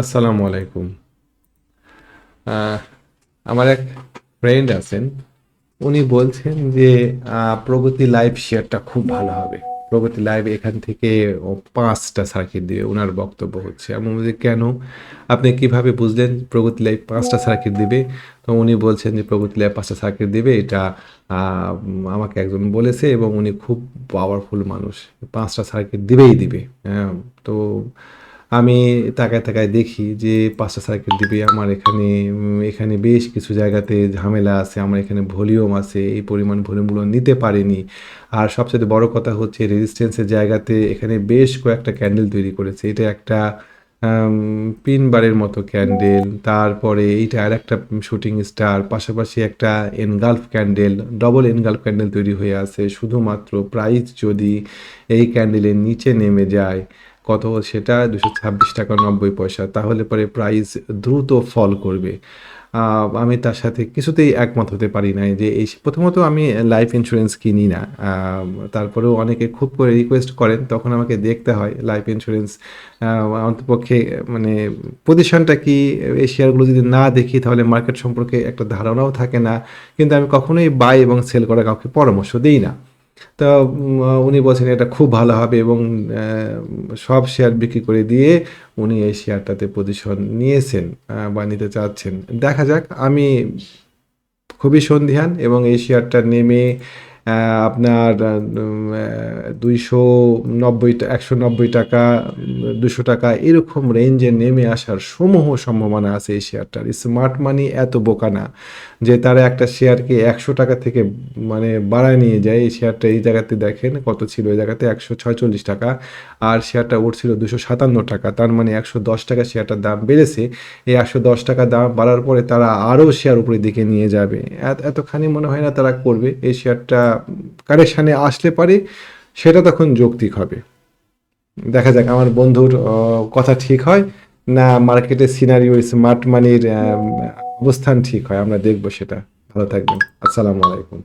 আসসালামু আলাইকুম। আহ, আমার এক ফ্রেন্ড আছেন, উনি বলছেন যে প্রগতি লাইভ শেয়ারটা খুব ভালো হবে। প্রগতি লাইভ এখান থেকে ও 5টা সার্কিট দিবে, ওনার বক্তব্য হচ্ছে। আমি বলছি কেন, আপনি কিভাবে বুঝলেন প্রগতি লাইভ 5টা সার্কিট দিবে? তো উনি বলছেন যে প্রগতি লাইভ 5টা সার্কিট দিবে, এটা আমাকে একজন বলেছে এবং উনি খুব পাওয়ারফুল মানুষ, 5টা সার্কিট দিবেই দিবে। হ্যাঁ, তো আমি তাকায় তাকায় দেখি যে 5টা সার্কিট দিবে আমার এখানে। এখানে বেশ কিছু জায়গাতে ঝামেলা আছে, আমার এখানে ভলিউম আছে, এই পরিমাণ ভলিউমগুলো নিতে পারিনি। আর সবচেয়ে বড় কথা হচ্ছে রেজিস্ট্যান্সের জায়গাতে এখানে বেশ কয়েকটা ক্যান্ডেল তৈরি করেছে। এটা একটা পিন বারের মতো ক্যান্ডেল, তারপরে এইটা আর একটা শুটিং স্টার, পাশাপাশি একটা engulf candle, double engulf candle তৈরি হয়ে আছে। শুধুমাত্র প্রাইস যদি এই ক্যান্ডেলের নিচে নেমে যায়, কত সেটা 226 টাকা 90 পয়সা, তাহলে পরে প্রাইস দ্রুত ফল করবে। আমি তার সাথে কিছুতেই একমত হতে পারি নাই যে এই প্রথমত আমি লাইফ ইন্স্যুরেন্স কিনি না। তারপরেও অনেকে খুব করে রিকোয়েস্ট করেন, তখন আমাকে দেখতে হয় লাইফ ইন্স্যুরেন্স অন্ততপক্ষে মানে পজিশনটা কি। এই শেয়ারগুলো যদি না দেখি তাহলে মার্কেট সম্পর্কে একটা ধারণাও থাকে না। কিন্তু আমি কখনোই বাই এবং সেল করা কাউকে পরামর্শ দিই না। তো উনি বলছেন এটা খুব ভালো হবে এবং সব শেয়ার বিক্রি করে দিয়ে উনি এই শেয়ারটাতে পজিশন নিয়েছেন বা নিতে চাচ্ছেন। দেখা যাক, আমি খুবই সন্দিহান এবং এই শেয়ারটা নেমে আপনার 190 টাকা 200 টাকা এরকম রেঞ্জে নেমে আসার সমূহ সম্ভাবনা আছে এই শেয়ারটার। স্মার্ট মানি এত বোকা না যে তারা একটা শেয়ারকে 100 টাকা থেকে মানে বাড়ায় নিয়ে যায়। এই শেয়ারটা এই জায়গাতে দেখেন কত ছিল, এই জায়গাতে 146 টাকা, আর শেয়ারটা উঠছিল 257 টাকা। তার মানে 110 টাকা শেয়ারটার দাম বেড়েছে। এই 110 টাকা দাম বাড়ার পরে তারা আরও শেয়ার উপরের দিকে নিয়ে যাবে। এতখানি মনে হয় না তারা করবে। এই শেয়ারটা কারেকশানে আসলে পারে সেটা তখন যৌক্তিক হবে। দেখা যাক আমার বন্ধুর কথা ঠিক হয় না মার্কেটের সিনারিও স্মার্ট মানির অবস্থান ঠিক হয়, আমরা দেখবো সেটা। ভালো থাকবেন। আসসালামু আলাইকুম।